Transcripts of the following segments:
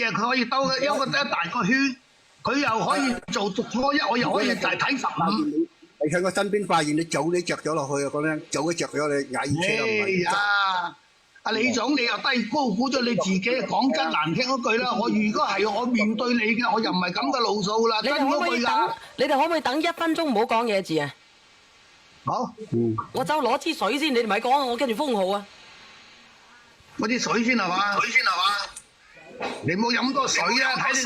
嘅，佢可以兜一大個圈，佢又可以做初一，我又可以就係睇15。你喺我身邊發現你早啲着咗落去啊！講真，早啲着咗你踩車唔係。阿李總，你又低高估咗你自己，講真難聽嗰句啦。我如果係我面對你嘅，我又唔係咁嘅路數啦。真嗰句㗎。你哋可唔可以等1分鐘唔好講嘢字啊？好。我走攞支水先，你哋咪講，我跟住封號啊。嗰啲水先係嘛？你冇飲多水啊！睇你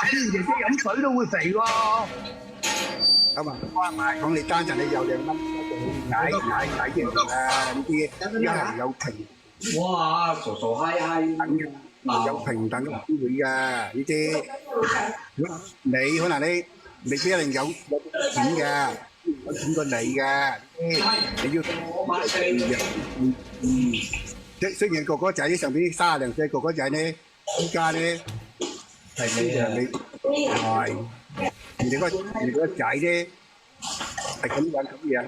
天姐姐飲水都會肥喎。咁啊，講你單陣你有兩蚊，踩嘅呢啲一係有平。哇！傻傻嗨嗨，有平等嘅機會㗎呢啲。你可能你未必一定有錢嘅，有錢過你嘅。你要雖然哥哥仔上邊32歲哥哥仔咧，依家咧係你係人哋嗰個仔咧係咁樣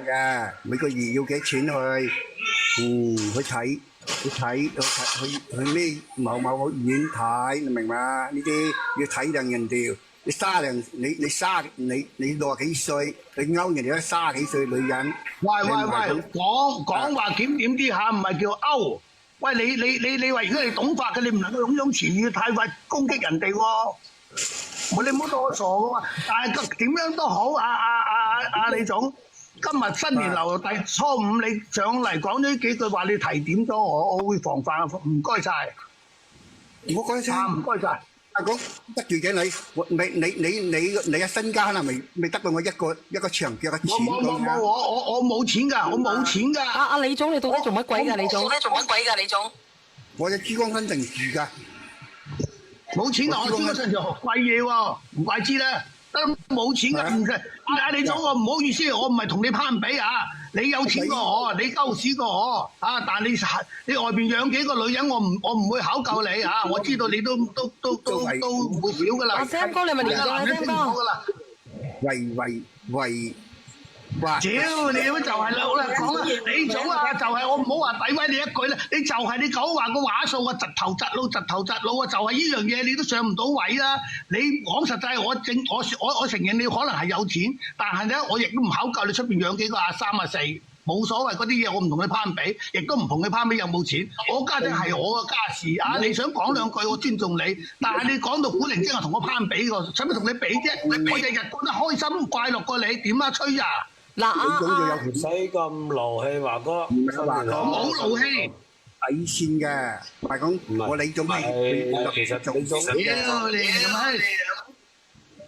嘅，每個月要幾錢去睇。去咩某院睇，你明嘛？呢啲要睇定人哋。你60幾歲，你勾人哋30幾歲女人。喂，講話檢點啲下，唔係叫勾。喂，你話如果你懂法嘅，你唔能夠用詞語太快攻擊人哋喎。你唔好當我傻嘅喎。但係點樣都好，阿李總。今日新年流第初5，你上嚟講咗幾句話，你提點咗我會防範，唔該晒。唔好講聲，唔該晒。阿公得罪嘅你嘅身家可能未得到我一個長腳嘅錢咁樣。我冇錢㗎，我冇錢㗎。阿李總，你到底做乜鬼㗎？李總，我喺珠江新城住㗎。冇錢啊！我珠江新城貴嘢喎，唔怪之啦。冇錢嘅唔係，阿李總，我唔好意思，我唔係同你攀比啊！你有錢過我，你鳩屎過我啊！但係你外邊養幾個女人，我唔會考究你啊！我知道你都唔會少㗎啦。阿 Sam 哥，你咪連咗阿 Sam 哥。喂，屌你咁就係啦，好啦講啦，李總啊，就係我唔好話詆毀你一句啦，你就係你講話個話數啊，窒頭窒腦啊，就係呢樣嘢你都上唔到位啦。你講實際，我承認你可能係有錢，但係咧我亦都唔考究你出邊養幾個23、24，冇所謂嗰啲嘢，我唔同你攀比，亦都唔同你攀比有冇錢。我家姐係我嘅家事啊，你想講兩句我尊重你，但係你講到古靈精係同我攀比喎，使乜同你比啫？我日日過得開心快樂過你，點啊吹啊！嗱唔使咁勞氣，華哥。唔係華哥，冇勞氣。底線嘅，唔係講我李總係其實李總。屌你咁閪！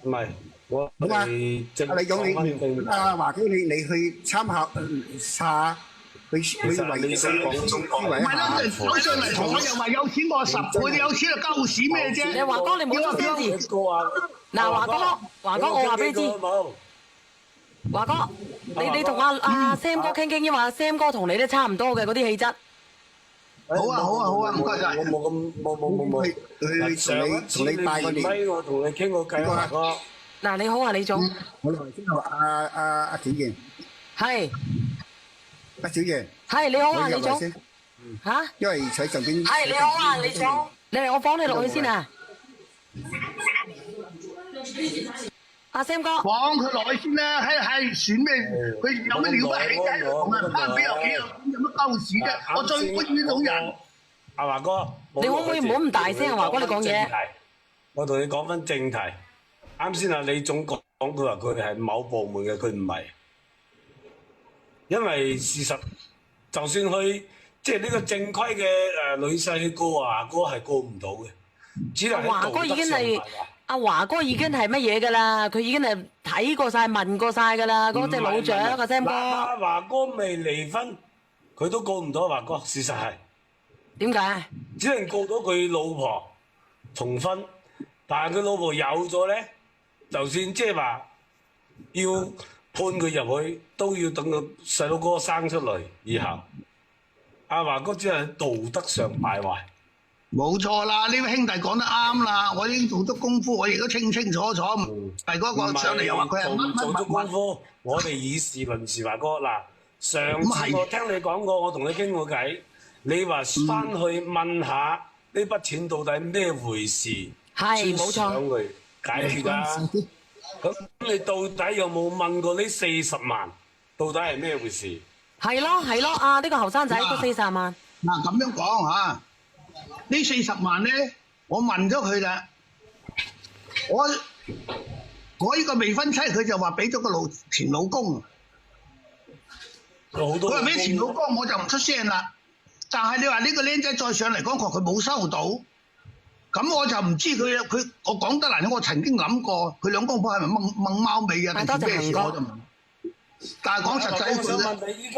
唔係我哋李總你華哥你去參考下，去為唔係啦，攞上嚟同我又話有錢過10倍，你有錢就鳩屎咩啫？你華哥你冇作標字。嗱華哥，我話俾你知。華哥，你同阿 Sam 哥傾，因為阿 Sam 哥同你都差唔多嘅嗰啲氣質。好啊，唔該晒。我冇。去同你拜個年。我同你傾個偈，華哥。嗱，你好啊，李總。我嚟先同阿小燕。係。阿小燕。係你好啊，李總。嚇？因為喺上邊。係你好啊，李總。你嚟我放你落去先啊。阿 Sam 哥，放佢落去先啦，係算咩？佢有乜了不起啫？同人攀比有乜鳩事啫？我最討厭呢種人。阿華哥，你可唔可以唔好咁大聲啊？華哥，你講嘢。我同你講翻正題。啱先啊，李總講佢話佢係某部門嘅，佢唔係。因為事實，就算去即係呢個正規嘅女婿去告華哥係告唔到嘅，只能喺道德上係。阿華哥已經係乜嘢㗎啦？佢已經係睇過晒、問過晒㗎啦。嗰隻老長阿 Sam 哥。阿華哥未離婚，佢都告唔到華哥。事實係點解？只能告到佢老婆重婚，但係佢老婆有咗咧，就算即係話要判佢入去，都要等個細佬哥生出嚟以後。阿華哥只係喺道德上敗壞。冇錯啦，呢位兄弟講得啱啦，我已經做足功夫，我亦都清楚。係嗰個上嚟又話佢係乜做足功夫，我哋以事論事，華哥嗱。上次我聽你講過，我同你傾過偈，你話翻去問下呢筆錢到底咩回事？係冇錯。想去解決啊！咁你到底有冇問過呢40萬到底係咩回事？係咯，啊呢個後生仔都40萬。嗱咁樣講嚇，呢40萬咧，我問咗佢啦，我呢個未婚妻佢就話俾咗個前老公，佢話俾前老公我就唔出聲啦。但係你話呢個僆仔再上嚟講佢冇收到，咁我就唔知佢我講得難聽，我曾經諗過佢兩公婆係咪掹貓尾啊定係咩事我就唔。但係講實際佢咧，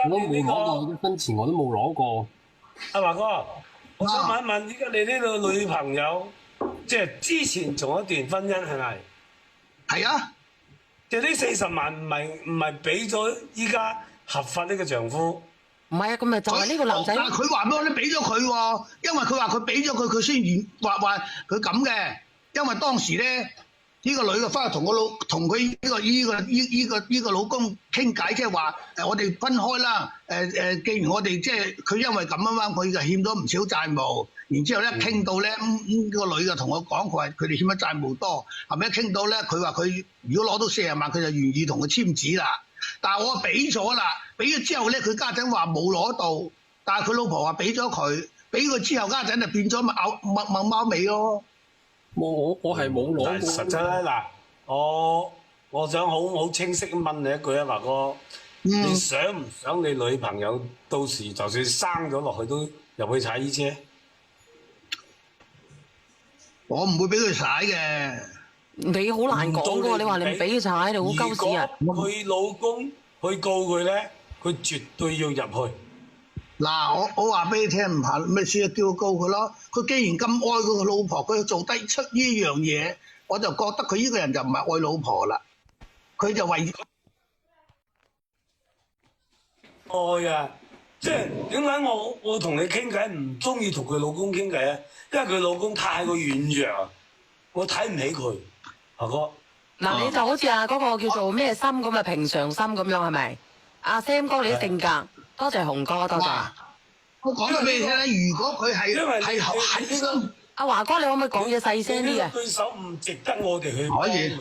我都冇攞過一分錢，我都冇攞過。阿華哥，我想問一問，依家你呢個女朋友，即係之前仲有一段婚姻係咪？係啊，即係呢40萬唔係俾咗依家合法呢個丈夫？唔係啊，咁咪就係呢個男仔。但係佢話俾我哋俾咗佢喎，因為佢話佢俾咗佢，佢先話佢咁嘅，因為當時咧。呢個女嘅翻去同佢呢個老公傾偈，即係話我哋分開啦。既然我哋即係佢因為咁樣，佢就欠咗唔少債務。然之後咧傾到咧，個女嘅同我講，佢話佢哋欠咗債務多。後尾一傾到咧，佢話佢如果攞到40萬，佢就願意同佢簽紙啦。但係我俾咗啦，俾咗之後咧，佢家陣話冇攞到，但係佢老婆話俾咗佢，俾佢之後家陣就變咗掹貓尾咯。我係冇攞過。實質咧嗱，我想好清晰咁問你一句啊，華哥，你想唔想你女朋友到時就算生咗落去都入去踩呢車？我唔會俾佢踩嘅。你好難講喎，你話你唔俾佢踩，你好鳩屎啊！佢老公去告佢咧，佢絕對要入去。嗱，我話俾你聽，唔係咩事，叫佢告佢咯。佢既然咁愛佢個老婆，佢做得出呢樣嘢，我就覺得佢呢個人就唔係愛老婆啦。佢就為愛啊！即係點解我同你傾偈唔中意同佢老公傾偈啊？因為佢老公太過軟弱，我睇唔起佢，華哥。嗱，你就好似嗰個叫做咩心咁啊，平常心咁樣係咪？阿 Sam 哥你啲性格。多謝紅哥，多謝。我講咗俾你聽啦，如果佢係核心，阿華哥，你可唔可以講嘢細聲啲嘅？對手唔值得我哋去可以。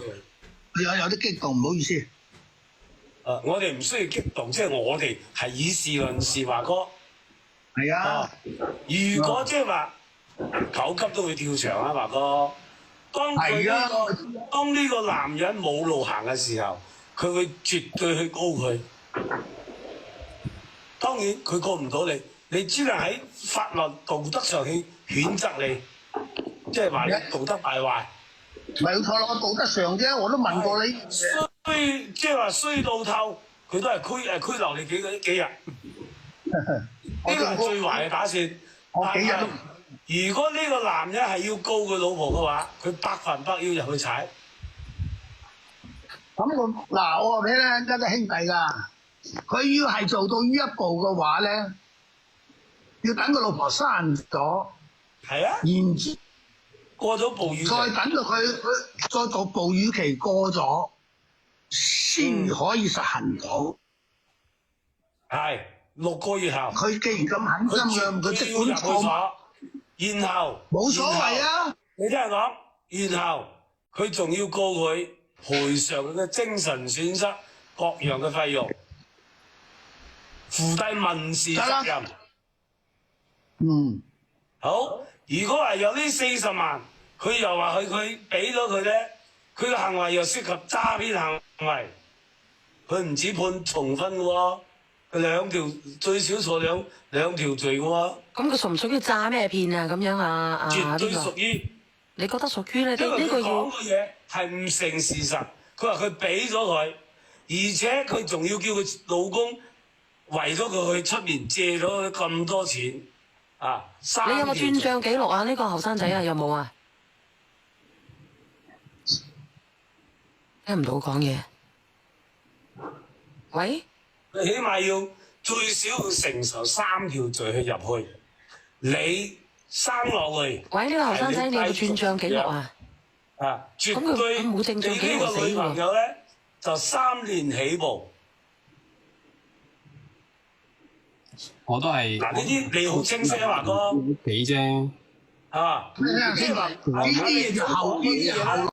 有啲激動，唔好意思。我哋唔需要激動，即係我哋係以事論事，華哥。係啊。如果即係話9級都會跳牆啊，華哥。當呢個男人冇路行嘅時候，佢會絕對去告佢。當然佢告唔到你，你只能喺法律道德上去譴責你，即係話你道德敗壞。冇錯咯，道德上啫，我都問過你。衰即係話衰到透，佢都係拘留你幾日。呢個係最壞嘅打算。我幾日都。如果呢個男人係要告佢老婆嘅話，佢100%要入去踩。咁我話俾你聽，一個兄弟㗎。佢要係做到呢一步嘅話咧，要等個老婆生咗，係啊，然之過咗哺乳期，再等到佢再到哺乳期過咗，先可以實行到。係6個月後，佢既然咁狠心嘅，佢即管坐，然後冇所謂啊！你聽我講，然後佢仲要告佢賠償佢嘅精神損失各樣嘅費用。負低民事責任。好，如果係有呢40萬，佢又話佢俾咗佢咧，佢嘅行為又涉及詐騙行為，佢唔止判重婚嘅喎，佢最少坐兩條罪嘅喎。咁佢屬唔屬於詐咩騙啊？咁樣啊？絕對屬於。你覺得屬於咧？因為佢呢個講嘅嘢係唔成事實，佢話佢俾咗佢，而且佢仲要叫佢老公。為咗佢去出面借咗咁多錢，啊！你有冇轉帳記錄啊？呢個後生仔啊，有冇啊？聽唔到講嘢。喂？佢起碼要最少要承受3條罪去入去。你生落嚟。喂，呢個後生仔，你有冇轉帳記錄啊？啊，絕對。咁冇正帳記錄死喎。你呢個女朋友咧就3年起步。我都係嗱，呢啲你好清晰啊，華哥。幾啫？啊，呢啲嘢就後，呢啲係後。